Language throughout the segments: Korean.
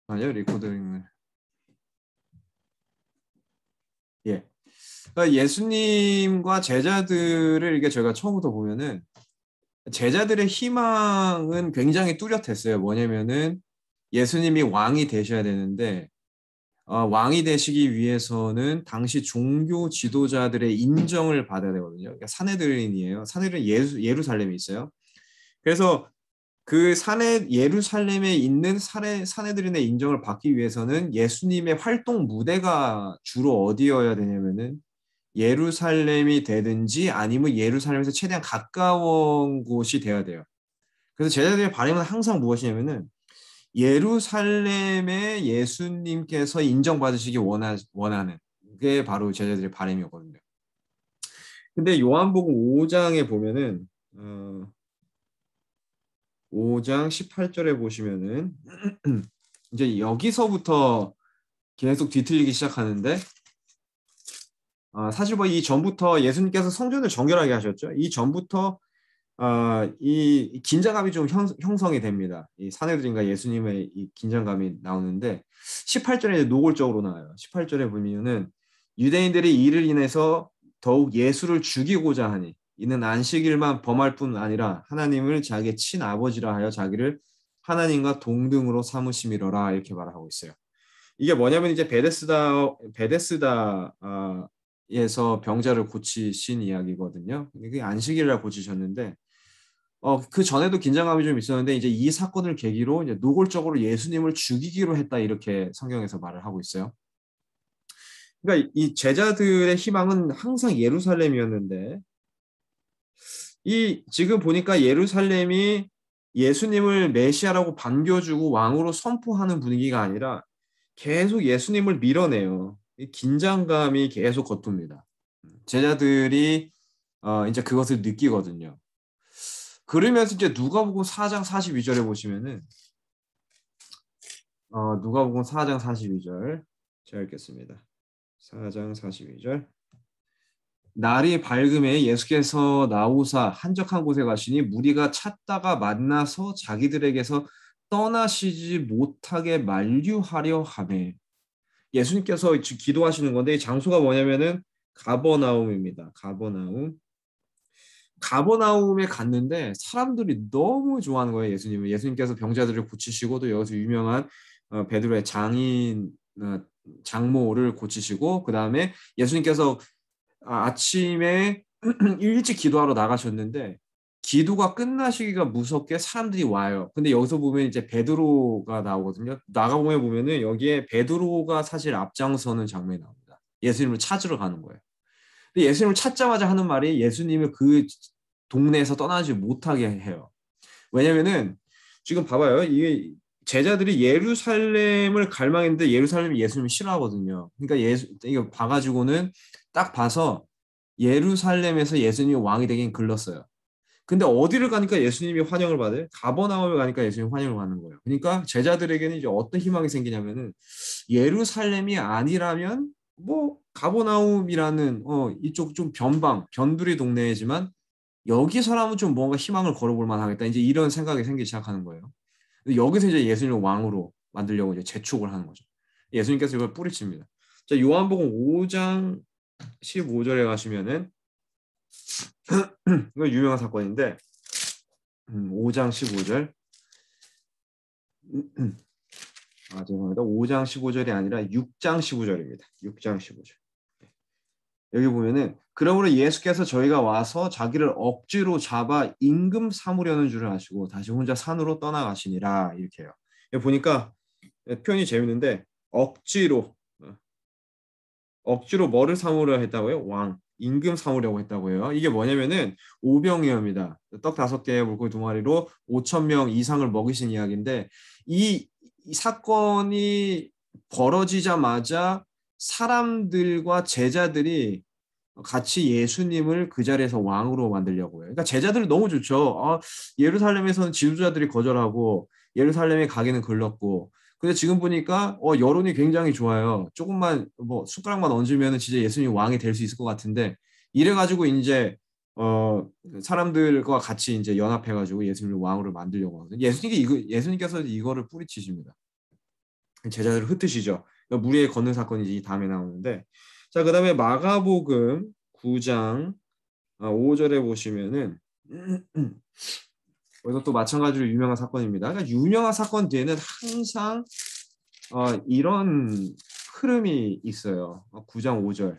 아니요, 리코더링을. 예. 그러니까 예수님과 제자들을 이게 저희가 처음부터 보면은 제자들의 희망은 굉장히 뚜렷했어요. 뭐냐면은 예수님이 왕이 되셔야 되는데 왕이 되시기 위해서는 당시 종교 지도자들의 인정을 받아야 되거든요. 그러니까 사내들인이에요. 사내들은 예루살렘에 있어요. 그래서 그 예루살렘에 있는 사내들인의 인정을 받기 위해서는 예수님의 활동 무대가 주로 어디여야 되냐면은 예루살렘이 되든지 아니면 예루살렘에서 최대한 가까운 곳이 되어야 돼요. 그래서 제자들의 바람은 항상 무엇이냐면은 예루살렘에 예수님께서 인정받으시기 원하는 게 바로 제자들의 바람이었거든요. 근데 요한복음 5장에 보면은 5장 18절에 보시면은 이제 여기서부터 계속 뒤틀리기 시작하는데 사실 뭐 이 전부터 예수님께서 성전을 정결하게 하셨죠. 이 전부터 이 긴장감이 좀 형성이 됩니다. 이 사내들인가 예수님의 이 긴장감이 나오는데 18절에 노골적으로 나와요. 18절에 보면은 유대인들이 이를 인해서 더욱 예수를 죽이고자 하니 이는 안식일만 범할 뿐 아니라 하나님을 자기의 친아버지라 하여 자기를 하나님과 동등으로 삼으심이로라 이렇게 말하고 있어요. 이게 뭐냐면 이제 베데스다에서 병자를 고치신 이야기거든요. 그게 안식일날 고치셨는데 그 전에도 긴장감이 좀 있었는데 이제 이 사건을 계기로 이제 노골적으로 예수님을 죽이기로 했다 이렇게 성경에서 말을 하고 있어요. 그러니까 이 제자들의 희망은 항상 예루살렘이었는데 이 지금 보니까 예루살렘이 예수님을 메시아라고 반겨주고 왕으로 선포하는 분위기가 아니라 계속 예수님을 밀어내요. 이 긴장감이 계속 겉돕니다. 제자들이 이제 그것을 느끼거든요. 그러면서 이제 누가복음 4장 42절에 보시면은 누가복음 4장 42절 제가 읽겠습니다. 4장 42절 날이 밝음에 예수께서 나오사 한적한 곳에 가시니 무리가 찾다가 만나서 자기들에게서 떠나시지 못하게 만류하려 하매 예수님께서 기도하시는 건데 이 장소가 뭐냐면은 가버나움입니다. 가버나움에 갔는데 사람들이 너무 좋아하는 거예요. 예수님을. 예수님께서 병자들을 고치시고 또 여기서 유명한 베드로의 장모를 고치시고 그 다음에 예수님께서 아침에 일찍 기도하러 나가셨는데 기도가 끝나시기가 무섭게 사람들이 와요. 근데 여기서 보면 이제 베드로가 나오거든요. 나가보면 보면은 여기에 베드로가 사실 앞장서는 장면이 나옵니다. 예수님을 찾으러 가는 거예요. 근데 예수님을 찾자마자 하는 말이 예수님을 그 동네에서 떠나지 못하게 해요. 왜냐면은 지금 봐봐요. 이게 제자들이 예루살렘을 갈망했는데 예루살렘이 예수님을 싫어하거든요. 그러니까 이거 봐가지고는 딱 봐서 예루살렘에서 예수님이 왕이 되긴 글렀어요. 근데 어디를 가니까 예수님이 환영을 받아요? 가버나움에 가니까 예수님이 환영을 받는 거예요. 그러니까 제자들에게는 이제 어떤 희망이 생기냐면은 예루살렘이 아니라면 뭐 가버나움이라는 이쪽 좀 변두리 동네이지만 여기서라면 좀 뭔가 희망을 걸어볼 만하겠다. 이제 이런 생각이 생기기 시작하는 거예요. 여기서 이제 예수님을 왕으로 만들려고 이제 재촉을 하는 거죠. 예수님께서 이걸 뿌리칩니다. 자, 요한복음 5장 15절에 가시면은 이거 유명한 사건인데 5장 15절 죄송합니다. 5장 15절이 아니라 6장 15절입니다. 6장 15절. 여기 보면은 그러므로 예수께서 저희가 와서 자기를 억지로 잡아 임금 삼으려는 줄을 아시고 다시 혼자 산으로 떠나가시니라 이렇게 해요. 여기 보니까 표현이 재밌는데 억지로 뭐를 삼으려 했다고요? 임금 삼으려고 했다고 해요. 이게 뭐냐면은 오병이어입니다. 떡 5개에 물고기 2마리로 5천 명 이상을 먹이신 이야기인데 이 사건이 벌어지자마자 사람들과 제자들이 같이 예수님을 그 자리에서 왕으로 만들려고 해요. 그러니까 제자들이 너무 좋죠. 예루살렘에서는 지도자들이 거절하고 예루살렘에 가기는 글렀고 근데 지금 보니까 여론이 굉장히 좋아요. 조금만 뭐 숟가락만 얹으면 진짜 예수님 왕이 될 수 있을 것 같은데 이래가지고 이제 사람들과 같이 이제 연합해가지고 예수님을 왕으로 만들려고 하거든요. 예수님께서 이거를 뿌리치십니다. 제자들을 흩으시죠. 그러니까 물 위에 걷는 사건이 이 다음에 나오는데, 자, 그다음에 마가복음 9장 5절에 보시면은 여기서 또 마찬가지로 유명한 사건입니다. 그러니까 유명한 사건 뒤에는 항상 이런 흐름이 있어요. 9장 5절.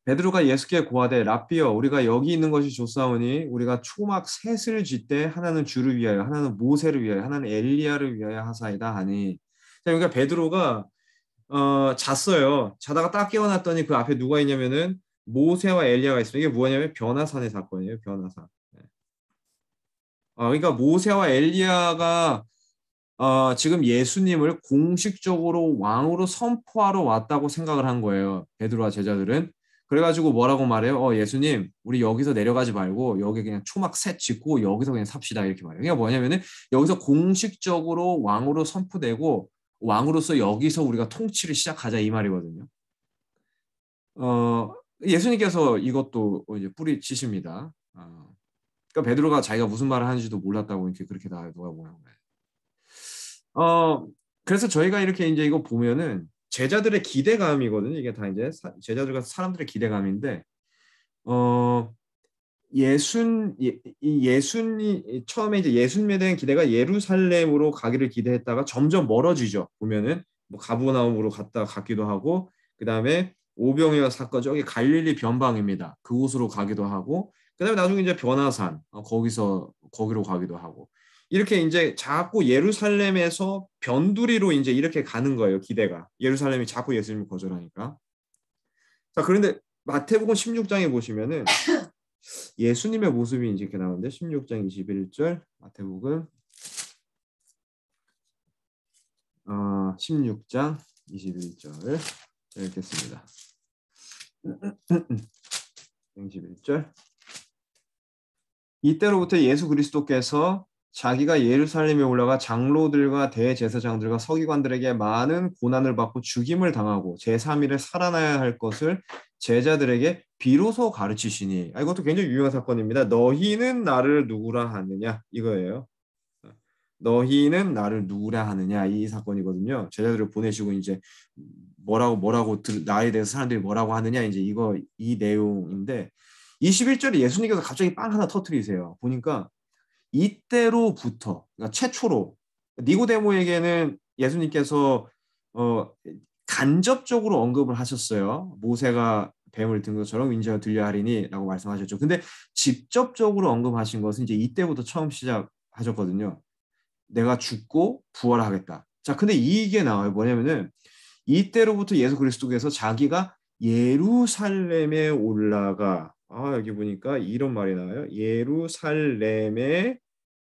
베드로가 예수께 고하되 랍비여 우리가 여기 있는 것이 좋사오니 우리가 초막 셋을 짓되 하나는 주를 위하여 하나는 모세를 위하여 하나는 엘리야를 위하여 하사이다 하니. 자, 그러니까 베드로가 잤어요. 자다가 딱 깨어났더니 그 앞에 누가 있냐면은 모세와 엘리야가 있어요. 이게 뭐냐면 변화산의 사건이에요. 변화산. 네. 그러니까 모세와 엘리야가 지금 예수님을 공식적으로 왕으로 선포하러 왔다고 생각을 한 거예요. 베드로와 제자들은. 그래가지고 뭐라고 말해요? 예수님, 우리 여기서 내려가지 말고 여기 그냥 초막 셋 짓고 여기서 그냥 삽시다 이렇게 말해요. 그러니까 뭐냐면은 여기서 공식적으로 왕으로 선포되고 왕으로서 여기서 우리가 통치를 시작하자 이 말이거든요. 예수님께서 이것도 이제 뿌리치십니다. 그러니까 베드로가 자기가 무슨 말을 하는지도 몰랐다고 이렇게 그렇게 다 누가 보는 거예요. 그래서 저희가 이렇게 이제 이거 보면은 제자들의 기대감이거든요. 이게 다 이제 제자들과 사람들의 기대감인데, 어, 예순이 처음에 이제 예수님에 대한 기대가 예루살렘으로 가기를 기대했다가 점점 멀어지죠. 보면은 뭐 가버나움으로 갔기도 하고, 그 다음에 오병이어 사건 저기 갈릴리 변방입니다. 그곳으로 가기도 하고, 그 다음에 나중에 이제 변화산 거기로 가기도 하고. 이렇게 이제 자꾸 예루살렘에서 변두리로 이제 이렇게 가는 거예요. 기대가. 예루살렘이 자꾸 예수님을 거절하니까. 자, 그런데 마태복음 16장에 보시면은 예수님의 모습이 이제 이렇게 나오는데 16장 21절 마태복음 16장 21절 읽겠습니다. 21절 이때로부터 예수 그리스도께서 자기가 예루살렘에 올라가 장로들과 대제사장들과 서기관들에게 많은 고난을 받고 죽임을 당하고 제3일에 살아나야 할 것을 제자들에게 비로소 가르치시니. 이것도 굉장히 유명한 사건입니다. 너희는 나를 누구라 하느냐 이거예요. 너희는 나를 누구라 하느냐 이 사건이거든요. 제자들을 보내시고 이제 나에 대해서 사람들이 뭐라고 하느냐 이제 이 내용인데 21절에 예수님께서 갑자기 빵 하나 터뜨리세요. 보니까 이때로부터 그러니까 최초로 니고데모에게는 예수님께서 간접적으로 언급을 하셨어요. 모세가 뱀을 든 것처럼 인자가 들려 하리니라고 말씀하셨죠. 근데 직접적으로 언급하신 것은 이제 이때부터 처음 시작하셨거든요. 내가 죽고 부활하겠다. 자, 근데 이게 나와요. 뭐냐면은 이때로부터 예수 그리스도께서 자기가 예루살렘에 올라가 여기 보니까 이런 말이 나와요. 예루살렘에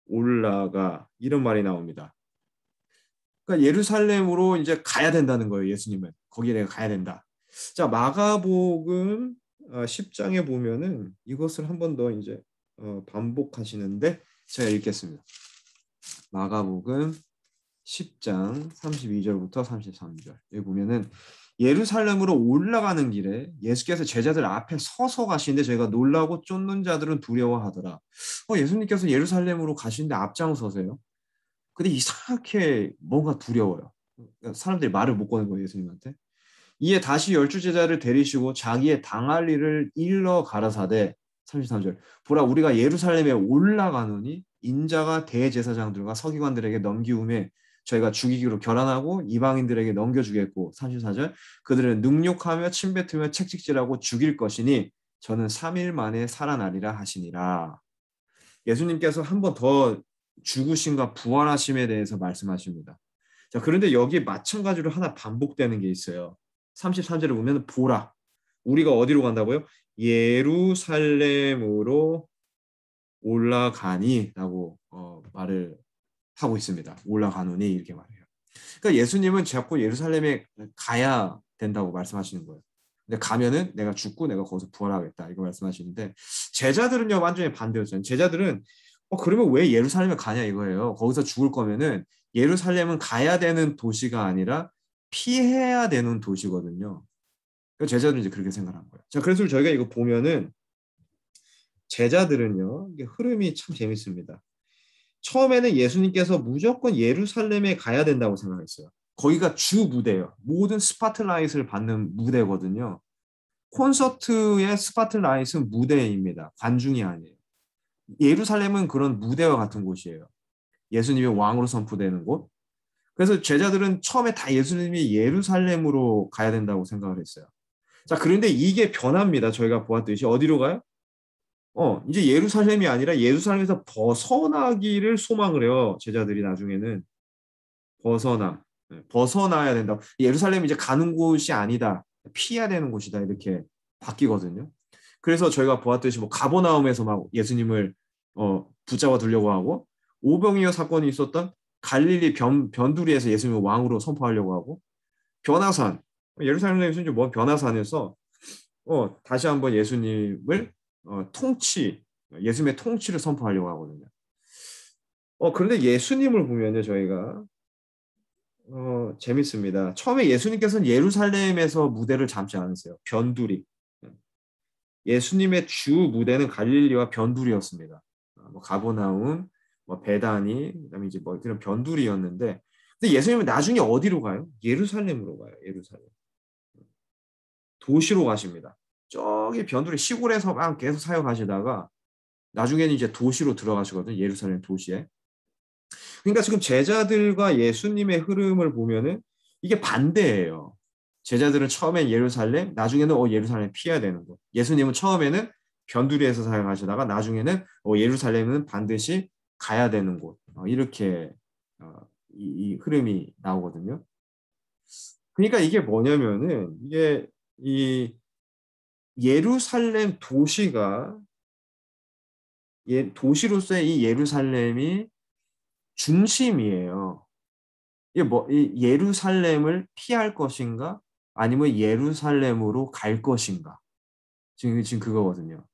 올라가 이런 말이 나옵니다. 그러니까 예루살렘으로 이제 가야 된다는 거예요. 예수님은 거기에 내가 가야 된다. 자, 마가복음 10장에 보면은 이것을 한 번 더 이제 반복하시는데 제가 읽겠습니다. 마가복음 10장 32절부터 33절. 여기 보면은 예루살렘으로 올라가는 길에 예수께서 제자들 앞에 서서 가시는데 저희가 놀라고 쫓는 자들은 두려워하더라. 예수님께서 예루살렘으로 가시는데 앞장서세요. 근데 이상하게 뭔가 두려워요. 사람들이 말을 못 거는 거예요, 예수님한테. 이에 다시 열두 제자를 데리시고 자기의 당할 일을 일러 가라사대 33절 보라 우리가 예루살렘에 올라가노니 인자가 대제사장들과 서기관들에게 넘기움에 저희가 죽이기로 결단하고 이방인들에게 넘겨주겠고 34절 그들은 능욕하며 침뱉으며 채찍질하고 죽일 것이니 저는 3일 만에 살아나리라 하시니라. 예수님께서 한 번 더 죽으심과 부활하심에 대해서 말씀하십니다. 자, 그런데 여기에 마찬가지로 하나 반복되는 게 있어요. 33절에 보면 보라. 우리가 어디로 간다고요? 예루살렘으로 올라가니 라고 말을 하고 있습니다. 올라가노니 이렇게 말해요. 그러니까 예수님은 자꾸 예루살렘에 가야 된다고 말씀하시는 거예요. 근데 가면은 내가 죽고 내가 거기서 부활하겠다 이거 말씀하시는데 제자들은요 완전히 반대였잖아요. 제자들은 그러면 왜 예루살렘에 가냐 이거예요. 거기서 죽을 거면은 예루살렘은 가야 되는 도시가 아니라 피해야 되는 도시거든요. 제자들은 이제 그렇게 생각한 거예요. 자, 그래서 저희가 이거 보면은 제자들은요 이게 흐름이 참 재밌습니다. 처음에는 예수님께서 무조건 예루살렘에 가야 된다고 생각했어요. 거기가 주 무대예요. 모든 스파트라이트를 받는 무대거든요. 콘서트의 스파트라이트는 무대입니다. 관중이 아니에요. 예루살렘은 그런 무대와 같은 곳이에요. 예수님이 왕으로 선포되는 곳. 그래서 제자들은 처음에 다 예수님이 예루살렘으로 가야 된다고 생각을 했어요. 자, 그런데 이게 변합니다. 저희가 보았듯이 어디로 가요? 이제 예루살렘이 아니라 예루살렘에서 벗어나기를 소망을 해요. 제자들이 나중에는 벗어나야 된다. 예루살렘이 이제 가는 곳이 아니다. 피해야 되는 곳이다. 이렇게 바뀌거든요. 그래서 저희가 보았듯이 뭐 가버나움에서 막 예수님을 붙잡아 두려고 하고 오병이어 사건이 있었던 갈릴리 변두리에서 예수님을 왕으로 선포하려고 하고 변화산 예루살렘에서 이제 뭐 변화산에서 다시 한번 예수님을 예수님의 통치를 선포하려고 하거든요. 그런데 예수님을 보면요, 저희가 재밌습니다. 처음에 예수님께서는 예루살렘에서 무대를 잡지 않으세요. 변두리. 예수님의 주 무대는 갈릴리와 변두리였습니다. 뭐 가버나움, 뭐 베다니, 그다음에 이제 뭐 그런 변두리였는데, 근데 예수님은 나중에 어디로 가요? 예루살렘으로 가요. 예루살렘. 도시로 가십니다. 저기 변두리 시골에서 막 계속 사역하시다가 나중에는 이제 도시로 들어가시거든요. 예루살렘 도시에. 그러니까 지금 제자들과 예수님의 흐름을 보면은 이게 반대예요. 제자들은 처음엔 예루살렘, 나중에는 예루살렘 피해야 되는 거. 예수님은 처음에는 변두리에서 사역하시다가 나중에는 예루살렘은 반드시 가야 되는 곳. 이렇게 이 흐름이 나오거든요. 그러니까 이게 뭐냐면은 이게 이 예루살렘 도시가 도시로서의 이 예루살렘이 중심이에요. 이게 이 예루살렘을 피할 것인가? 아니면 예루살렘으로 갈 것인가? 지금 그거거든요.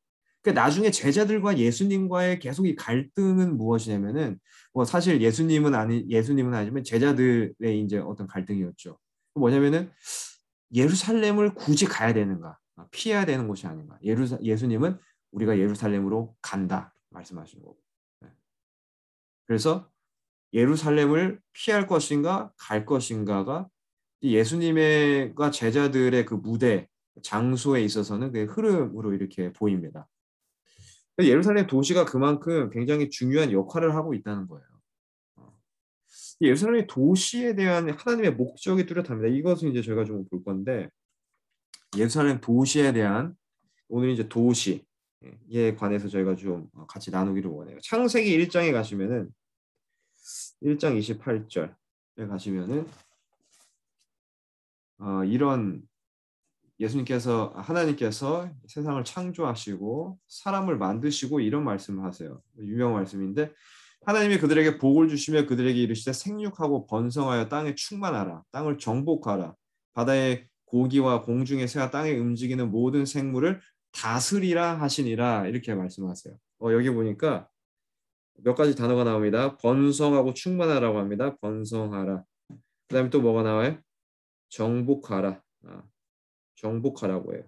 그러니까 나중에 제자들과 예수님과의 계속 이 갈등은 무엇이냐면은 뭐 사실 예수님은 아니지만 제자들의 이제 어떤 갈등이었죠. 뭐냐면은 예루살렘을 굳이 가야 되는가? 피해야 되는 곳이 아닌가? 예수님은 우리가 예루살렘으로 간다 말씀하시는 거고. 네. 그래서 예루살렘을 피할 것인가 갈 것인가가 예수님과 제자들의 그 무대 장소에 있어서는 그 흐름으로 이렇게 보입니다. 예루살렘 도시가 그만큼 굉장히 중요한 역할을 하고 있다는 거예요. 예루살렘 도시에 대한 하나님의 목적이 뚜렷합니다. 이것은 이제 저희가 좀 볼 건데 예루살렘 도시에 대한 오늘 이제 도시에 관해서 저희가 좀 같이 나누기를 원해요. 창세기 1장에 가시면은 1장 28절에 가시면은 이런 하나님께서 세상을 창조하시고 사람을 만드시고 이런 말씀을 하세요. 유명한 말씀인데 하나님이 그들에게 복을 주시며 그들에게 이르시되 생육하고 번성하여 땅에 충만하라. 땅을 정복하라. 바다의 고기와 공중의 새와 땅에 움직이는 모든 생물을 다스리라 하시니라. 이렇게 말씀하세요. 여기 보니까 몇 가지 단어가 나옵니다. 번성하고 충만하라고 합니다. 번성하라. 그 다음에 또 뭐가 나와요? 정복하라. 정복하라고 해요.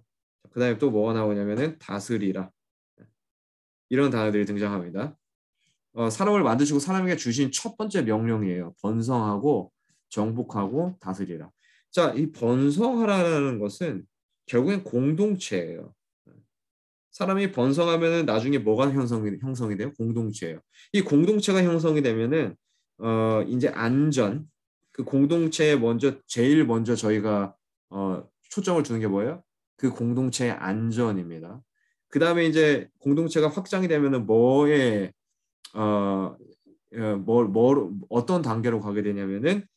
그 다음에 또 뭐가 나오냐면은 다스리라. 이런 단어들이 등장합니다. 사람을 만드시고 사람에게 주신 첫 번째 명령이에요. 번성하고 정복하고 다스리라. 자, 이 번성하라는 것은 결국엔 공동체예요. 사람이 번성하면은 나중에 뭐가 형성이 돼요? 공동체예요. 이 공동체가 형성이 되면은 이제 안전 그 공동체에 제일 먼저 저희가 초점을 두는 게 뭐예요? 그 공동체의 안전입니다. 그 다음에 이제 공동체가 확장이 되면은 어떤 단계로 가게 되냐면은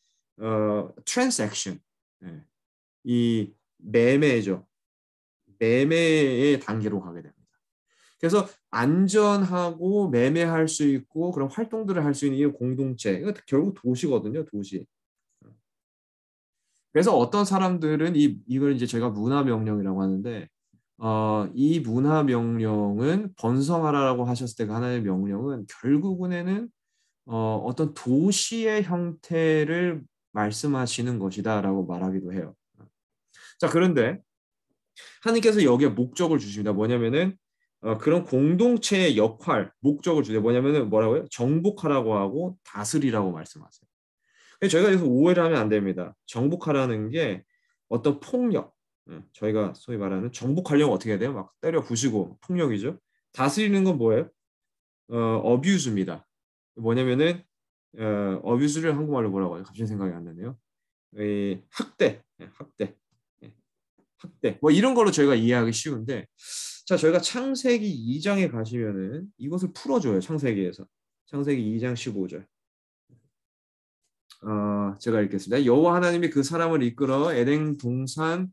transaction, 이 매매죠. 매매의 단계로 가게 됩니다. 그래서 안전하고 매매할 수 있고 그런 활동들을 할 수 있는 이 공동체, 이거 결국 도시거든요, 도시. 그래서 어떤 사람들은 이걸 이제 저희가 문화명령이라고 하는데, 이 문화명령은 번성하라라고 하셨을 때 그 하나의 명령은 결국은에는 어떤 도시의 형태를 말씀하시는 것이다라고 말하기도 해요. 자, 그런데 하나님께서 여기에 목적을 주십니다. 뭐냐면은 그런 공동체의 역할, 목적을 주죠. 뭐냐면은 뭐라고요? 정복하라고 하고 다스리라고 말씀하세요. 저희가 여기서 오해를 하면 안 됩니다. 정복하라는 게 어떤 폭력, 저희가 소위 말하는 정복하려면 어떻게 해야 돼요? 막 때려 부수고 폭력이죠. 다스리는 건 뭐예요? 어뷰즈입니다. 뭐냐면은 어뷰즈를 한국말로 뭐라고 하죠? 갑자기 생각이 안 나네요. 학대, 학대, 예, 학대. 뭐 이런 걸로 저희가 이해하기 쉬운데, 자 저희가 창세기 2장에 가시면은 이것을 풀어줘요. 창세기에서 창세기 2장 15절. 제가 읽겠습니다. 여호와 하나님이 그 사람을 이끌어 에덴 동산에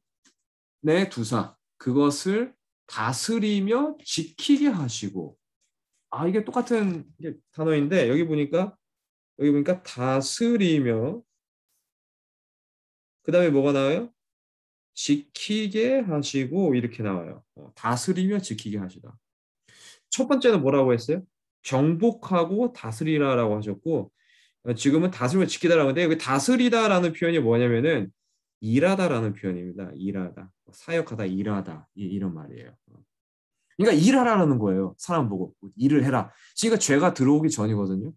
두사 그것을 다스리며 지키게 하시고 이게 똑같은 단어인데 여기 보니까 다스리며 그다음에 뭐가 나와요? 지키게 하시고 이렇게 나와요. 다스리며 지키게 하시다. 첫 번째는 뭐라고 했어요? 정복하고 다스리라라고 하셨고 지금은 다스리며 지키다라고 하는데 여기 다스리다라는 표현이 뭐냐면은 일하다라는 표현입니다. 일하다. 사역하다, 일하다. 이런 말이에요. 그러니까 일하라는 거예요. 사람 보고 일을 해라. 그러니까 죄가 들어오기 전이거든요.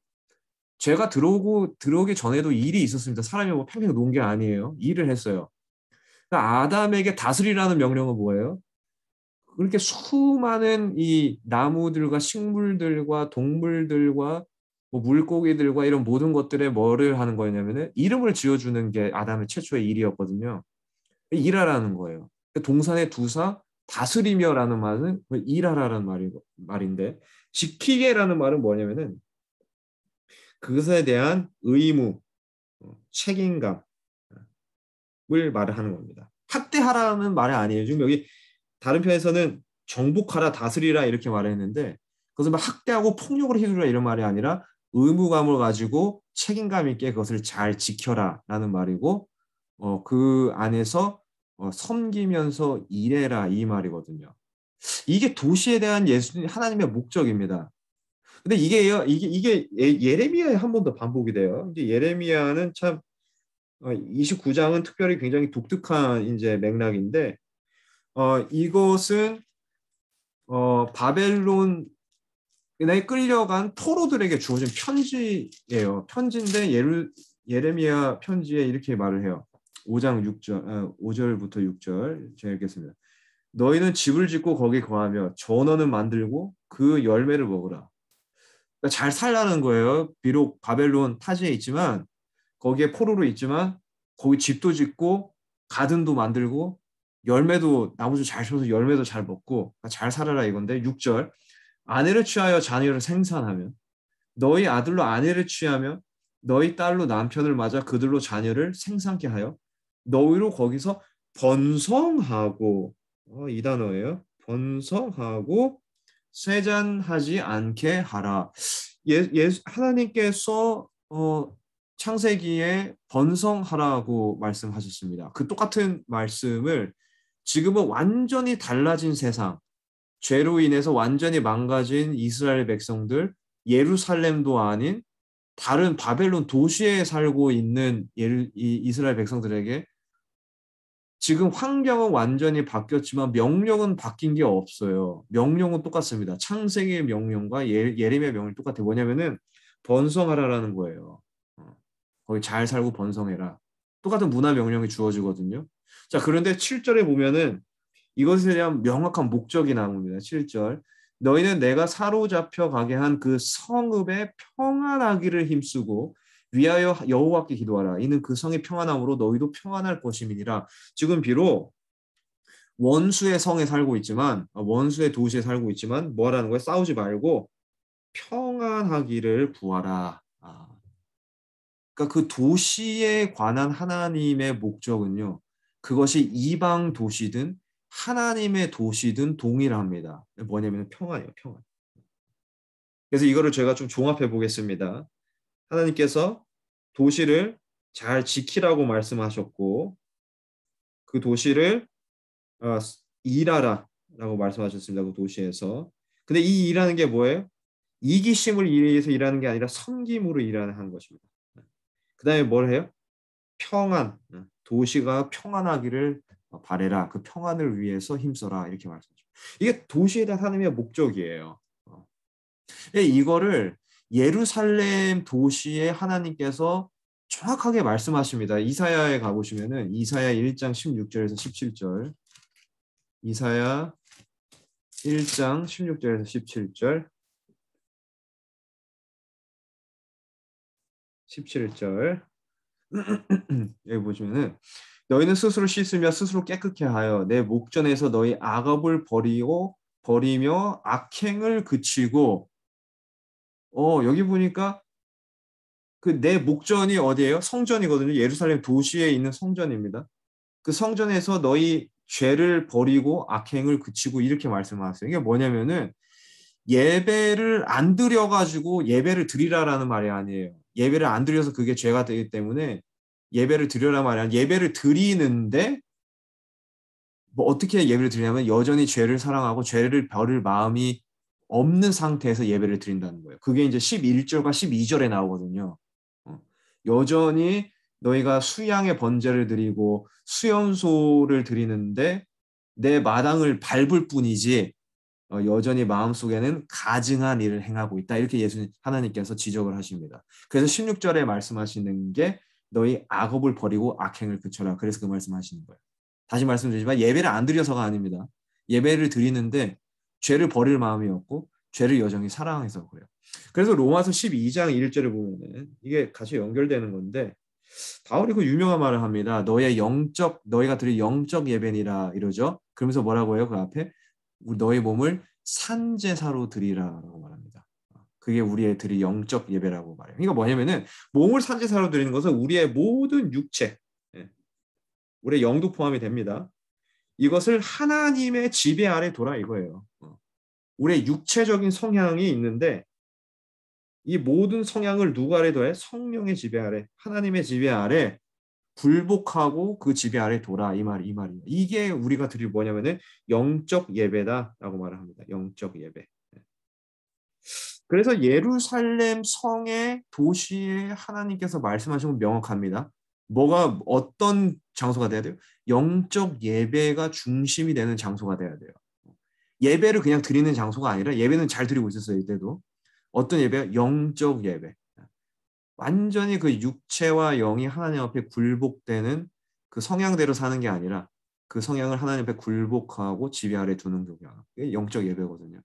죄가 들어오기 전에도 일이 있었습니다. 사람이 뭐 평생 논 게 아니에요. 일을 했어요. 그러니까 아담에게 다스리라는 명령은 뭐예요? 그렇게 수많은 이 나무들과 식물들과 동물들과 뭐 물고기들과 이런 모든 것들에 뭐를 하는 거냐면은 이름을 지어주는 게 아담의 최초의 일이었거든요. 일하라는 거예요. 동산의 두사 다스리며라는 말은 일하라는 말인데 지키게라는 말은 뭐냐면은 그것에 대한 의무, 책임감을 말을 하는 겁니다. 학대하라는 말이 아니에요. 지금 여기 다른 편에서는 정복하라, 다스리라 이렇게 말했는데 그것은 막 학대하고 폭력을 휘두르라 이런 말이 아니라 의무감을 가지고 책임감 있게 그것을 잘 지켜라라는 말이고 그 안에서 섬기면서 일해라 이 말이거든요. 이게 도시에 대한 예수 하나님의 목적입니다. 근데 이게 예레미야에 한 번 더 반복이 돼요. 이제 예레미야는 참 29장은 특별히 굉장히 독특한 이제 맥락인데 이것은 바벨론에 끌려간 토로들에게 주어진 편지예요. 편지인데 예레미야 편지에 이렇게 말을 해요. 5장 6절, 5절부터 6절 제가 읽겠습니다. 너희는 집을 짓고 거기 거하며 전원을 만들고 그 열매를 먹으라. 그러니까 잘 살라는 거예요. 비록 바벨론 타지에 있지만 거기에 포로로 있지만 거기 집도 짓고 가든도 만들고 열매도 나무도 잘 펴서 열매도 잘 먹고 그러니까 잘 살아라 이건데 6절 아내를 취하여 자녀를 생산하며 너희 아들로 아내를 취하며 너희 딸로 남편을 맞아 그들로 자녀를 생산케 하여 너희로 거기서 번성하고 이 단어예요. 번성하고 쇠잔하지 않게 하라. 하나님께서 창세기에 번성하라고 말씀하셨습니다. 그 똑같은 말씀을 지금은 완전히 달라진 세상, 죄로 인해서 완전히 망가진 이스라엘 백성들, 예루살렘도 아닌 다른 바벨론 도시에 살고 있는 이스라엘 백성들에게 지금 환경은 완전히 바뀌었지만 명령은 바뀐 게 없어요. 명령은 똑같습니다. 창세기의 명령과 예레미야의 명령이 똑같아요. 뭐냐면은 번성하라라는 거예요. 거기 잘 살고 번성해라. 똑같은 문화 명령이 주어지거든요. 자, 그런데 7절에 보면은 이것에 대한 명확한 목적이 나옵니다. 7절. 너희는 내가 사로잡혀 가게 한 그 성읍에 평안하기를 힘쓰고 위하여 여호와께 기도하라. 이는 그 성이 평안함으로 너희도 평안할 것임이니라. 지금 비록 원수의 성에 살고 있지만 원수의 도시에 살고 있지만 뭐라는 거예요? 싸우지 말고 평안하기를 구하라. 그러니까 그 도시에 관한 하나님의 목적은요. 그것이 이방 도시든 하나님의 도시든 동일합니다. 뭐냐면 평안이에요. 평안. 그래서 이거를 제가 좀 종합해 보겠습니다. 하나님께서 도시를 잘 지키라고 말씀하셨고 그 도시를 어, 일하라라고 말씀하셨습니다. 그 도시에서. 근데 이 일하는 게 뭐예요? 이기심을 위해서 일하는 게 아니라 섬김으로 일하는 것입니다. 그 다음에 뭘 해요? 평안. 도시가 평안하기를 바래라. 그 평안을 위해서 힘써라. 이렇게 말씀하죠. 이게 도시에 대한 하나님의 목적이에요. 이거를 예루살렘 도시에 하나님께서 정확하게 말씀하십니다. 이사야에 가보시면은 이사야 1장 16절에서 17절, 이사야 1장 16절에서 17절, 17절 여기 보시면은 너희는 스스로 씻으며 스스로 깨끗게 하여 내 목전에서 너희 악업을 버리며 악행을 그치고 여기 보니까 그 내 목전이 어디예요? 성전이거든요. 예루살렘 도시에 있는 성전입니다. 그 성전에서 너희 죄를 버리고 악행을 그치고 이렇게 말씀하셨어요. 이게 뭐냐면은 예배를 안 드려가지고 예배를 드리라라는 말이 아니에요. 예배를 안 드려서 그게 죄가 되기 때문에 예배를 드려라 말이 아니라 예배를 드리는데 뭐 어떻게 예배를 드리냐면 여전히 죄를 사랑하고 죄를 버릴 마음이 없는 상태에서 예배를 드린다는 거예요. 그게 이제 11절과 12절에 나오거든요. 여전히 너희가 수양의 번제를 드리고 수염소를 드리는데 내 마당을 밟을 뿐이지 여전히 마음속에는 가증한 일을 행하고 있다. 이렇게 예수님 하나님께서 지적을 하십니다. 그래서 16절에 말씀하시는 게 너희 악업을 버리고 악행을 그쳐라. 그래서 그 말씀하시는 거예요. 다시 말씀드리지만 예배를 안 드려서가 아닙니다. 예배를 드리는데 죄를 버릴 마음이 없고 죄를 여전히 사랑해서 그래요. 그래서 로마서 12장 1절을 보면은 이게 같이 연결되는 건데 바울이 그 유명한 말을 합니다. 너희가 드릴 영적 예배니라 이러죠. 그러면서 뭐라고 해요? 그 앞에 너희 몸을 산제사로 드리라라고 말합니다. 그게 우리의 드릴 영적 예배라고 말해요. 이거 뭐냐면은 몸을 산제사로 드리는 것은 우리의 모든 육체, 우리의 영도 포함이 됩니다. 이것을 하나님의 지배 아래 둬라 이거예요. 우리의 육체적인 성향이 있는데 이 모든 성향을 누구 아래 둬야? 성령의 지배 아래, 하나님의 지배 아래 굴복하고 그 지배 아래 둬라 이 말이에요. 이게 우리가 드릴 뭐냐면은 영적 예배다라고 말을 합니다. 영적 예배. 그래서 예루살렘 성의 도시에 하나님께서 말씀하신 건 명확합니다. 뭐가 어떤 장소가 돼야 돼요? 영적 예배가 중심이 되는 장소가 돼야 돼요. 예배를 그냥 드리는 장소가 아니라 예배는 잘 드리고 있었어요. 이때도. 어떤 예배요? 영적 예배. 완전히 그 육체와 영이 하나님 앞에 굴복되는 그 성향대로 사는 게 아니라 그 성향을 하나님 앞에 굴복하고 지배 아래 두는 게 영적 예배거든요.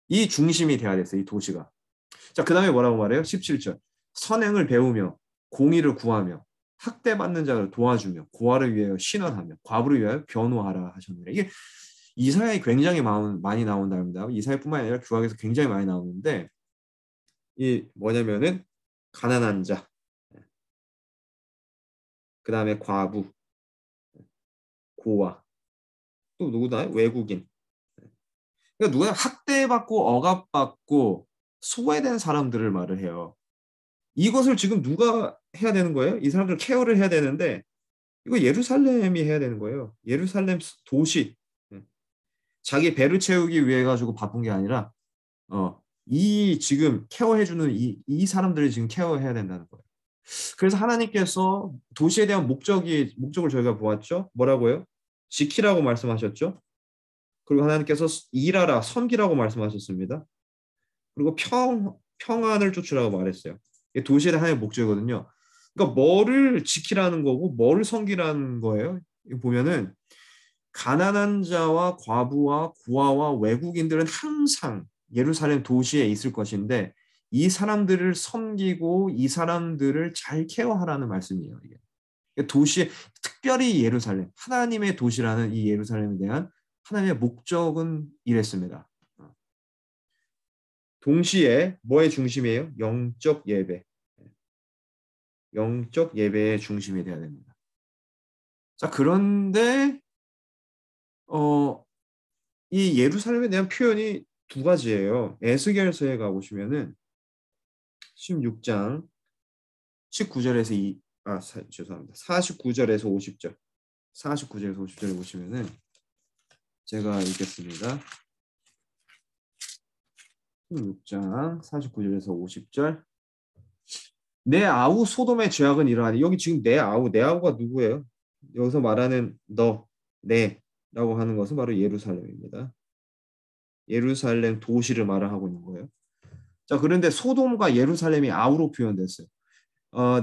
이 중심이 돼야 됐어요. 이 도시가. 자, 그 다음에 뭐라고 말해요? 17절. 선행을 배우며 공의를 구하며 학대받는 자를 도와주며 고아를 위하여 신원하며 과부를 위하여 변호하라 하셨느니라. 이게 이사야에 굉장히 많이 나온답니다. 이사야뿐만 아니라 구약에서 굉장히 많이 나오는데 이 뭐냐면은 가난한 자, 그 다음에 과부, 고아, 또 누구다? 외국인. 그러니까 누가 학대받고 억압받고 소외된 사람들을 말을 해요. 이것을 지금 누가 해야 되는 거예요? 이 사람들 케어를 해야 되는데 이거 예루살렘이 해야 되는 거예요. 예루살렘 도시. 자기 배를 채우기 위해 가지고 바쁜 게 아니라 이 지금 케어해주는 이 사람들을 지금 케어해야 된다는 거예요. 그래서 하나님께서 도시에 대한 목적을 저희가 보았죠. 뭐라고요? 지키라고 말씀하셨죠. 그리고 하나님께서 일하라, 섬기라고 말씀하셨습니다. 그리고 평안을 쫓으라고 말했어요. 이게 도시에 대한 하나님의 목적이거든요. 그러니까 뭐를 지키라는 거고 뭐를 섬기라는 거예요. 이거 보면은 가난한 자와 과부와 고아와 외국인들은 항상 예루살렘 도시에 있을 것인데 이 사람들을 섬기고 이 사람들을 잘 케어하라는 말씀이에요. 이게. 도시에 특별히 예루살렘, 하나님의 도시라는 이 예루살렘에 대한 하나님의 목적은 이랬습니다. 동시에 뭐의 중심이에요? 영적 예배. 영적 예배의 중심이 되어야 됩니다. 자, 그런데 이 예루살렘에 대한 표현이 두 가지예요. 에스겔서에 가보시면은 16장 19절에서 죄송합니다. 49절에서 50절. 49절에서 50절에 보시면은 제가 읽겠습니다. 16장 49절에서 50절. 내 아우 소돔의 죄악은 이러하니 여기 지금 내 아우가 누구예요? 여기서 말하는 너 네라고 하는 것은 바로 예루살렘입니다. 예루살렘 도시를 말하고 있는 거예요. 자, 그런데 소돔과 예루살렘이 아우로 표현됐어요.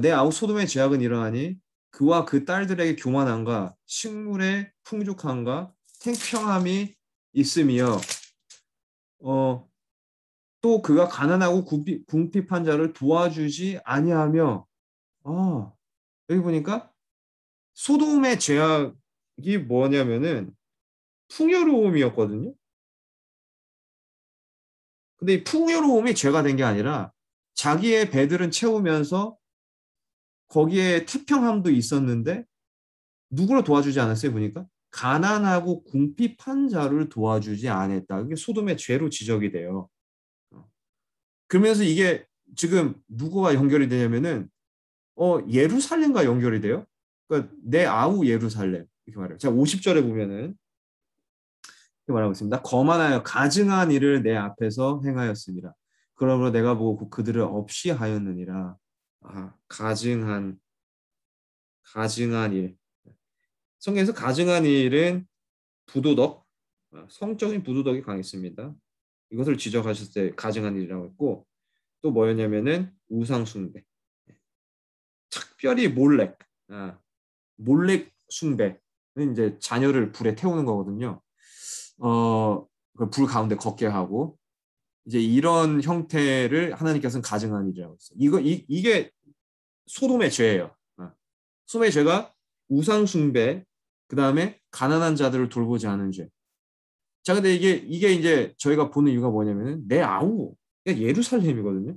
내 아우 소돔의 죄악은 이러하니 그와 그 딸들에게 교만함과 식물의 풍족함과 태평함이 있으며 어, 또 그가 가난하고 궁핍한 자를 도와주지 아니하며 여기 보니까 소돔의 죄악이 뭐냐면은 풍요로움이었거든요. 근데 이 풍요로움이 죄가 된 게 아니라 자기의 배들은 채우면서 거기에 태평함도 있었는데 누구를 도와주지 않았어요, 보니까? 가난하고 궁핍한 자를 도와주지 않았다. 그게 소돔의 죄로 지적이 돼요. 그러면서 이게 지금 누구와 연결이 되냐면은 예루살렘과 연결이 돼요. 그러니까 내 아우 예루살렘 이렇게 말해요. 자, 50절에 보면은 이렇게 말하고 있습니다. 거만하여 가증한 일을 내 앞에서 행하였습니다. 그러므로 내가 보고 그들을 없이 하였느니라. 가증한 일. 성경에서 가증한 일은 부도덕, 성적인 부도덕이 강했습니다. 이것을 지적하셨을 때 가증한 일이라고 했고 또 뭐였냐면은 우상 숭배. 특별히 몰렉 숭배는 이제 자녀를 불에 태우는 거거든요. 불 가운데 걷게 하고 이제 이런 형태를 하나님께서는 가증한 일이라고 했어요. 이게 소돔의 죄예요. 소돔의 죄가 우상 숭배, 그 다음에 가난한 자들을 돌보지 않은 죄. 자, 근데 이게 이제 저희가 보는 이유가 뭐냐면은 내 아우, 그러니까 예루살렘이거든요.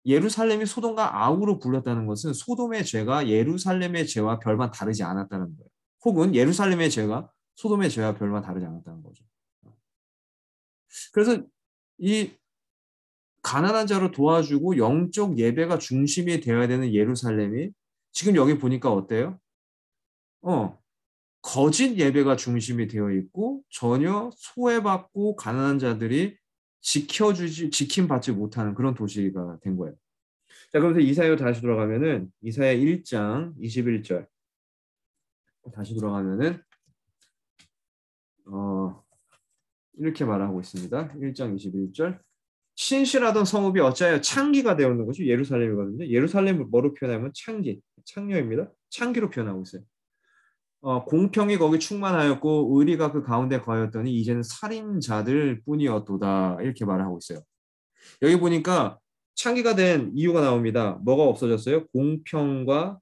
예루살렘이 소돔과 아우로 불렸다는 것은 소돔의 죄가 예루살렘의 죄와 별반 다르지 않았다는 거예요. 혹은 예루살렘의 죄가 소돔의 죄와 별반 다르지 않았다는 거죠. 그래서 이 가난한 자를 도와주고 영적 예배가 중심이 되어야 되는 예루살렘이 지금 여기 보니까 어때요? 거짓 예배가 중심이 되어 있고 전혀 소외받고 가난한 자들이 지킴받지 못하는 그런 도시가 된 거예요. 자, 그러면서 이사야로 다시 돌아가면은 이사야 1장 21절 다시 돌아가면은 이렇게 말하고 있습니다. 1장 21절 신실하던 성읍이 어찌하여 창기가 되었는 것이 예루살렘이거든요. 예루살렘을 뭐로 표현하면 창녀입니다. 창기로 표현하고 있어요. 공평이 거기 충만하였고 의리가 그 가운데 거하였더니 이제는 살인자들 뿐이었도다 이렇게 말하고 있어요. 여기 보니까 창기가 된 이유가 나옵니다. 뭐가 없어졌어요? 공평과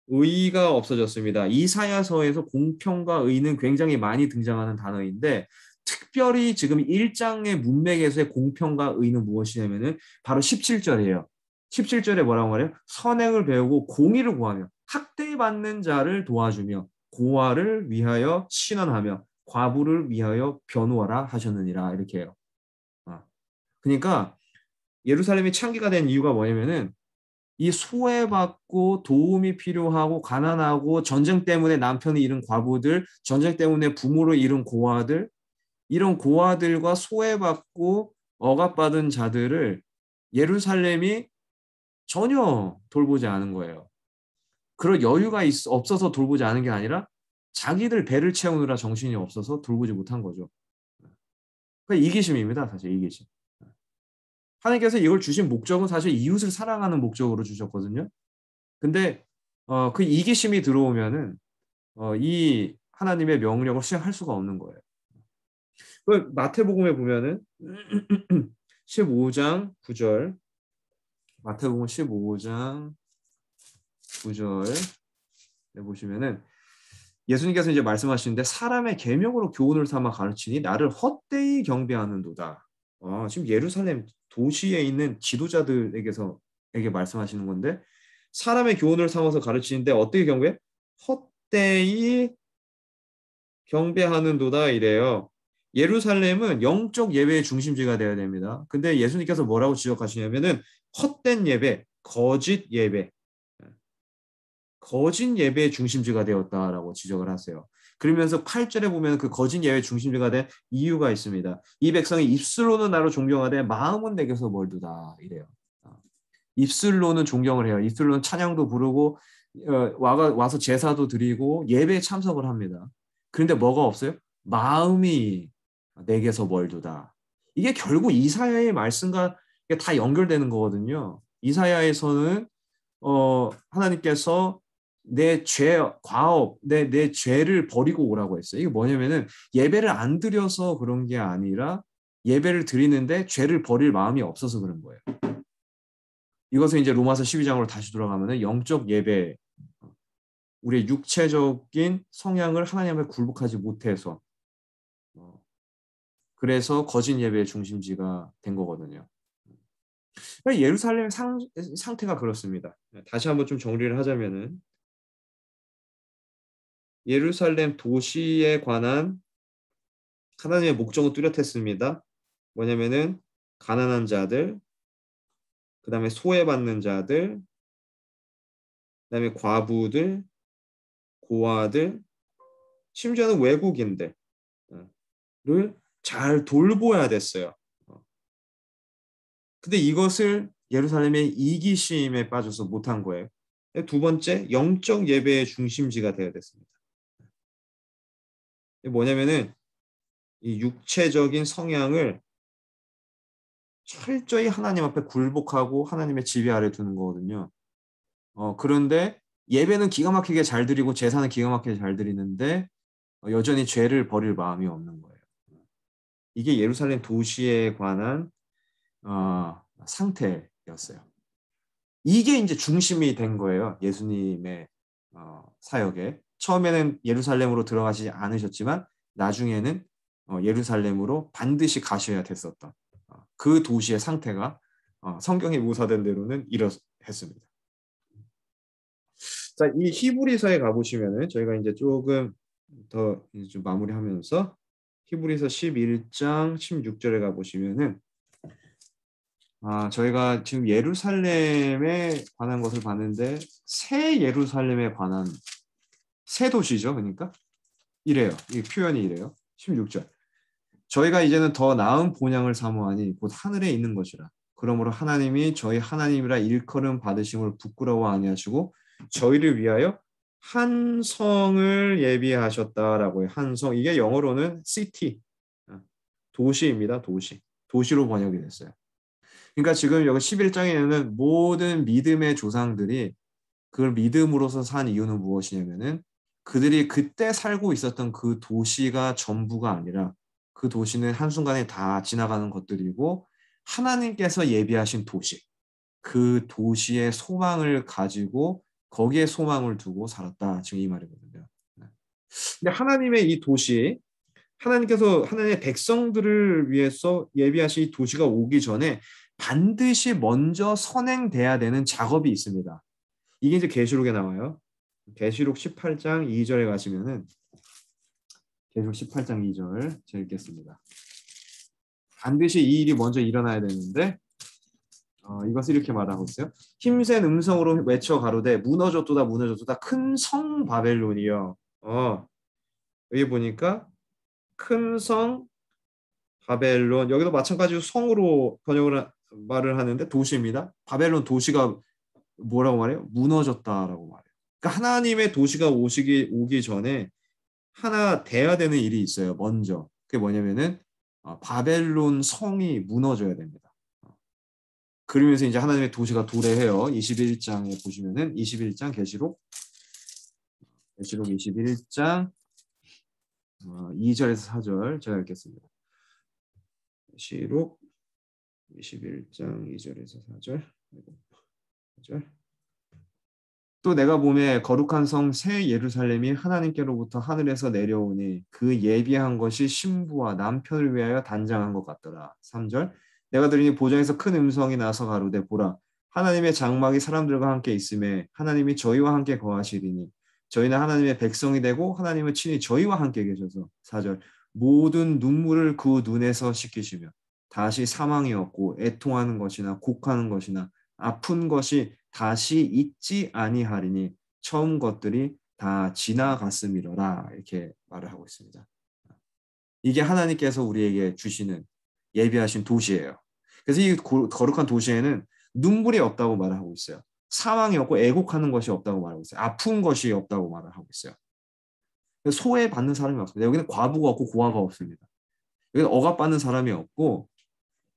의가 없어졌습니다. 이사야서에서 공평과 의는 굉장히 많이 등장하는 단어인데 특별히 지금 1장의 문맥에서의 공평과 의는 무엇이냐면은 바로 17절이에요. 17절에 뭐라고 말해요? 선행을 배우고 공의를 구하며 학대받는 자를 도와주며 고아를 위하여 신원하며 과부를 위하여 변호하라 하셨느니라 이렇게 해요. 그러니까 예루살렘이 창기가 된 이유가 뭐냐면은 이 소외받고 도움이 필요하고 가난하고 전쟁 때문에 남편이 잃은 과부들, 전쟁 때문에 부모를 잃은 고아들, 이런 고아들과 소외받고 억압받은 자들을 예루살렘이 전혀 돌보지 않은 거예요. 그럴 여유가 없어서 돌보지 않은 게 아니라 자기들 배를 채우느라 정신이 없어서 돌보지 못한 거죠. 그러니까 이기심입니다. 사실 이기심. 하나님께서 이걸 주신 목적은 사실 이웃을 사랑하는 목적으로 주셨거든요. 근데 그 이기심이 들어오면은 이 하나님의 명령을 수행할 수가 없는 거예요. 그 마태복음에 보면은 15장 9절 마태복음 15장 9절 보시면은 예수님께서 이제 말씀하시는데 사람의 계명으로 교훈을 삼아 가르치니 나를 헛되이 경배하는도다. 지금 예루살렘 도시에 있는 지도자들에게 말씀하시는 건데 사람의 교훈을 삼아서 가르치는데 어떻게 경배해? 헛되이 경배하는도다 이래요. 예루살렘은 영적 예배의 중심지가 되어야 됩니다. 근데 예수님께서 뭐라고 지적하시냐면은 헛된 예배, 거짓 예배의 중심지가 되었다라고 지적을 하세요. 그러면서 8절에 보면 그 거짓 예배의 중심지가 된 이유가 있습니다. 이 백성이 입술로는 나로 존경하되 마음은 내게서 멀두다 이래요. 입술로는 존경을 해요. 입술로는 찬양도 부르고 와서 제사도 드리고 예배에 참석을 합니다. 그런데 뭐가 없어요? 마음이 내게서 멀도다. 이게 결국 이사야의 말씀과 다 연결되는 거거든요. 이사야에서는 하나님께서 내 죄, 과업, 내 죄를 버리고 오라고 했어요. 이게 뭐냐면은 예배를 안 드려서 그런 게 아니라 예배를 드리는데 죄를 버릴 마음이 없어서 그런 거예요. 이것은 이제 로마서 12장으로 다시 돌아가면은 영적 예배, 우리의 육체적인 성향을 하나님 앞에 굴복하지 못해서 그래서 거짓 예배의 중심지가 된 거거든요. 그러니까 예루살렘 상태가 그렇습니다. 다시 한번 좀 정리를 하자면은 예루살렘 도시에 관한 하나님의 목적은 뚜렷했습니다. 뭐냐면은 가난한 자들, 그 다음에 소외받는 자들, 그 다음에 과부들, 고아들, 심지어는 외국인들을 잘 돌보아야 됐어요. 근데 이것을 예루살렘의 이기심에 빠져서 못한 거예요. 두 번째, 영적 예배의 중심지가 되어야 됐습니다. 뭐냐면은 이 육체적인 성향을 철저히 하나님 앞에 굴복하고 하나님의 지배 아래 두는 거거든요. 그런데 예배는 기가 막히게 잘 드리고 제사는 기가 막히게 잘 드리는데 여전히 죄를 버릴 마음이 없는 거예요. 이게 예루살렘 도시에 관한 상태였어요. 이게 이제 중심이 된 거예요. 예수님의 사역에. 처음에는 예루살렘으로 들어가지 않으셨지만 나중에는 예루살렘으로 반드시 가셔야 됐었던 그 도시의 상태가 성경에 묘사된 대로는 이러했습니다. 자, 이 히브리서에 가보시면은 저희가 이제 조금 더 좀 마무리하면서 히브리서 11장 16절에 가보시면은 저희가 지금 예루살렘에 관한 것을 봤는데 새 예루살렘에 관한 새 도시죠. 그러니까 이래요. 이 표현이 이래요. 16절. 저희가 이제는 더 나은 본향을 사모하니 곧 하늘에 있는 것이라. 그러므로 하나님이 저희 하나님이라 일컬음 받으심을 부끄러워 아니하시고 저희를 위하여 한 성을 예비하셨다라고요. 한 성. 이게 영어로는 city, 도시입니다. 도시. 도시로 번역이 됐어요. 그러니까 지금 여기 11장에는 모든 믿음의 조상들이 그걸 믿음으로서 산 이유는 무엇이냐면은 그들이 그때 살고 있었던 그 도시가 전부가 아니라 그 도시는 한순간에 다 지나가는 것들이고 하나님께서 예비하신 도시, 그 도시의 소망을 가지고 거기에 소망을 두고 살았다. 지금 이 말이거든요. 근데 하나님의 이 도시, 하나님께서 하나님의 백성들을 위해서 예비하신 이 도시가 오기 전에 반드시 먼저 선행돼야 되는 작업이 있습니다. 이게 이제 계시록에 나와요. 계시록 18장 2절에 가시면은 계시록 18장 2절 제가 읽겠습니다. 반드시 이 일이 먼저 일어나야 되는데 이것을 이렇게 말하고 있어요. 힘센 음성으로 외쳐 가로되 무너졌도다 무너졌도다 큰 성 바벨론이여. 여기 보니까 큰 성 바벨론, 여기도 마찬가지로 성으로 말을 하는데 도시입니다. 바벨론 도시가 뭐라고 말해요? 무너졌다라고 말해요. 그러니까 하나님의 도시가 오기 전에 하나 돼야 되는 일이 있어요. 먼저. 그게 뭐냐면은 바벨론 성이 무너져야 됩니다. 그러면서 이제 하나님의 도시가 도래해요. 21장에 보시면은 21장 계시록 21장 2절에서 4절 제가 읽겠습니다. 계시록 21장 2절에서 4절. 또 내가 보매 거룩한 성 새 예루살렘이 하나님께로부터 하늘에서 내려오니 그 예비한 것이 신부와 남편을 위하여 단장한 것 같더라. 3절. 내가 들으니 보좌에서 큰 음성이 나서 가로되 보라 하나님의 장막이 사람들과 함께 있음에 하나님이 저희와 함께 거하시리니 저희는 하나님의 백성이 되고 하나님은 친히 저희와 함께 계셔서 4절. 모든 눈물을 그 눈에서 씻기시며 다시 사망이 없고 애통하는 것이나 곡하는 것이나 아픈 것이 다시 있지 아니하리니 처음 것들이 다 지나갔음이로라. 이렇게 말을 하고 있습니다. 이게 하나님께서 우리에게 주시는 예비하신 도시예요. 그래서 이 거룩한 도시에는 눈물이 없다고 말을 하고 있어요. 사망이 없고 애곡하는 것이 없다고 말하고 있어요. 아픈 것이 없다고 말을 하고 있어요. 소외받는 사람이 없습니다. 여기는 과부가 없고 고아가 없습니다. 여기는 억압받는 사람이 없고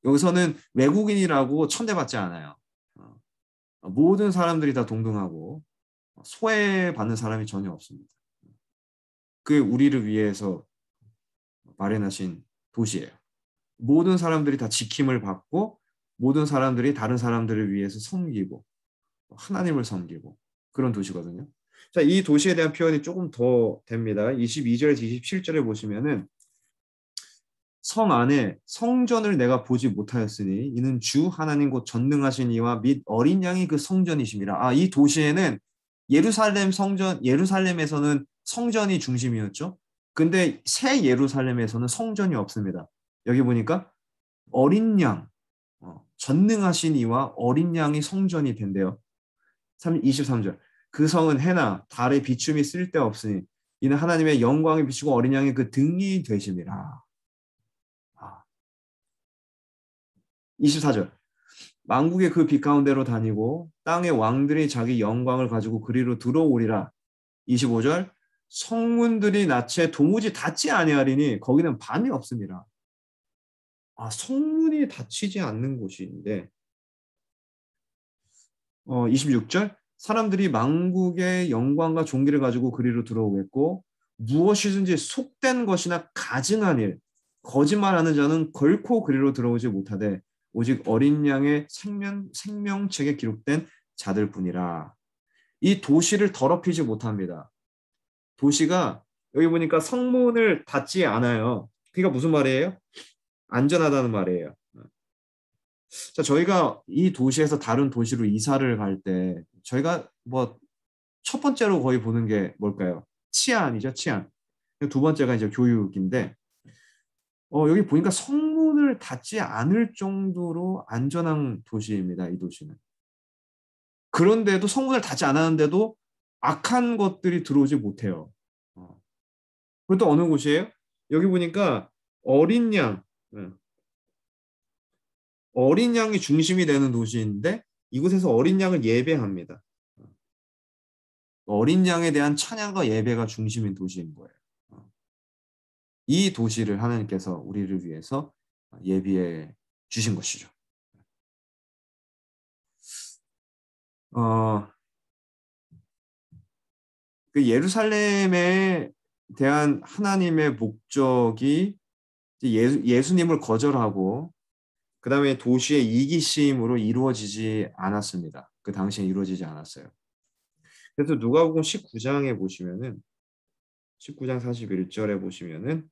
여기서는 외국인이라고 천대받지 않아요. 모든 사람들이 다 동등하고 소외받는 사람이 전혀 없습니다. 그게 우리를 위해서 마련하신 도시예요. 모든 사람들이 다 지킴을 받고 모든 사람들이 다른 사람들을 위해서 섬기고 하나님을 섬기고 그런 도시거든요. 자, 이 도시에 대한 표현이 조금 더 됩니다. 22절에서 27절에 보시면은 성 안에 성전을 내가 보지 못하였으니 이는 주 하나님 곧 전능하신 이와 및 어린 양이 그 성전이심이라. 이 도시에는 예루살렘에서는 성전이 중심이었죠. 근데 새 예루살렘에서는 성전이 없습니다. 여기 보니까 어린 양, 전능하신 이와 어린 양이 성전이 된대요. 23절. 그 성은 해나 달의 비춤이 쓸데없으니 이는 하나님의 영광이 비추고 어린 양이 그 등이 되심이라. 24절. 만국의 그 빛 가운데로 다니고 땅의 왕들이 자기 영광을 가지고 그리로 들어오리라. 25절. 성문들이 낯에 도무지 닫지 아니하리니 거기는 밤이 없습니다. 성문이 닫히지 않는 곳인데 26절. 사람들이 만국의 영광과 존귀를 가지고 그리로 들어오겠고 무엇이든지 속된 것이나 가증한 일, 거짓말하는 자는 결코 그리로 들어오지 못하되 오직 어린 양의 생명책에 기록된 자들뿐이라. 이 도시를 더럽히지 못합니다. 도시가 여기 보니까 성문을 닫지 않아요. 그러니까 무슨 말이에요? 안전하다는 말이에요. 자, 저희가 이 도시에서 다른 도시로 이사를 갈 때 저희가 뭐 첫 번째로 거의 보는 게 뭘까요? 치안이죠, 치안. 두 번째가 이제 교육인데 여기 보니까 성문을 닫지 않을 정도로 안전한 도시입니다. 이 도시는. 그런데도 성문을 닫지 않았는데도 악한 것들이 들어오지 못해요. 그리고 또 어느 곳이에요? 여기 보니까 어린 양, 어린 양이 중심이 되는 도시인데 이곳에서 어린 양을 예배합니다. 어린 양에 대한 찬양과 예배가 중심인 도시인 거예요. 이 도시를 하나님께서 우리를 위해서 예비해 주신 것이죠. 그 예루살렘에 대한 하나님의 목적이 예수님을 거절하고 그 다음에 도시의 이기심으로 이루어지지 않았습니다. 그 당시에 이루어지지 않았어요. 그래서 누가복음 19장에 보시면은 19장 41절에 보시면은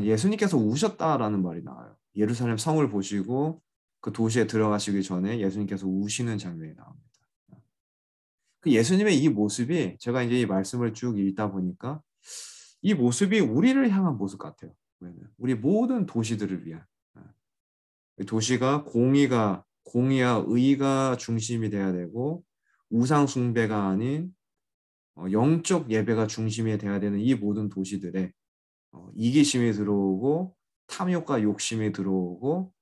예수님께서 우셨다라는 말이 나와요. 예루살렘 성을 보시고 그 도시에 들어가시기 전에 예수님께서 우시는 장면이 나옵니다. 그 예수님의 이 모습이 제가 이제 이 말씀을 쭉 읽다 보니까 이 모습이 우리를 향한 모습 같아요. 우리 모든 도시들을 위한 도시가 공의와 의가 중심이 돼야 되고 우상 숭배가 아닌 영적 예배가 중심이 돼야 되는 이 모든 도시들에 이기심이 들어오고 탐욕과 욕심이 들어오고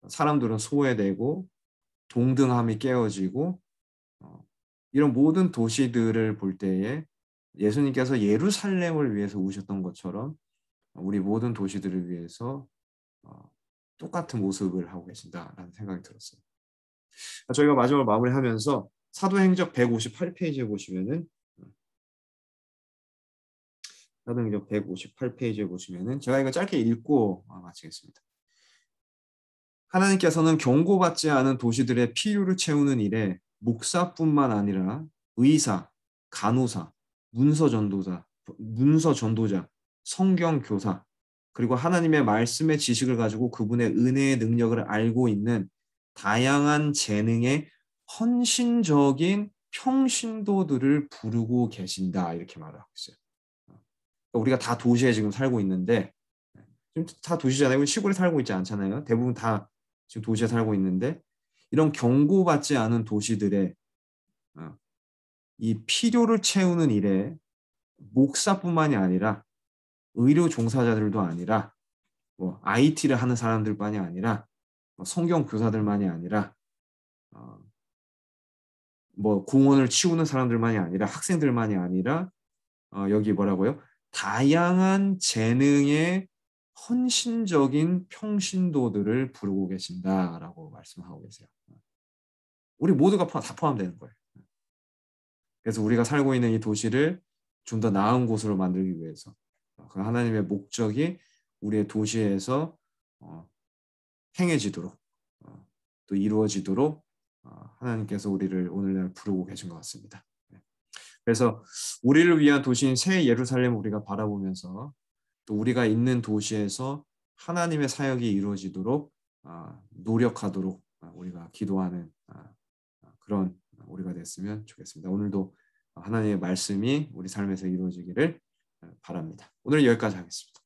사람들은 소외되고 동등함이 깨어지고 이런 모든 도시들을 볼 때에 예수님께서 예루살렘을 위해서 우셨던 것처럼 우리 모든 도시들을 위해서 똑같은 모습을 하고 계신다라는 생각이 들었어요. 저희가 마지막으로 마무리하면서 사도행적 158페이지에 보시면은 사도행적 158페이지에 보시면은 제가 이거 짧게 읽고 마치겠습니다. 하나님께서는 경고받지 않은 도시들의 필요를 채우는 일에 목사뿐만 아니라 의사, 간호사, 문서 전도자, 성경교사, 그리고 하나님의 말씀의 지식을 가지고 그분의 은혜의 능력을 알고 있는 다양한 재능의 헌신적인 평신도들을 부르고 계신다 이렇게 말을 하고 있어요. 우리가 다 도시에 지금 살고 있는데 지금 다 도시잖아요. 시골에 살고 있지 않잖아요. 대부분 다 지금 도시에 살고 있는데 이런 경고받지 않은 도시들의 이 필요를 채우는 일에 목사뿐만이 아니라 의료 종사자들도 아니라 IT를 하는 사람들만이 아니라 성경 교사들만이 아니라 뭐 공원을 치우는 사람들만이 아니라 학생들만이 아니라 여기 뭐라고요? 다양한 재능의 헌신적인 평신도들을 부르고 계신다라고 말씀하고 계세요. 우리 모두가 다 포함되는 거예요. 그래서 우리가 살고 있는 이 도시를 좀 더 나은 곳으로 만들기 위해서 그 하나님의 목적이 우리의 도시에서 행해지도록 또 이루어지도록 하나님께서 우리를 오늘날 부르고 계신 것 같습니다. 그래서 우리를 위한 도시인 새 예루살렘을 우리가 바라보면서 또 우리가 있는 도시에서 하나님의 사역이 이루어지도록 노력하도록 우리가 기도하는 그런 우리가 됐으면 좋겠습니다. 오늘도 하나님의 말씀이 우리 삶에서 이루어지기를 바랍니다. 오늘 여기까지 하겠습니다.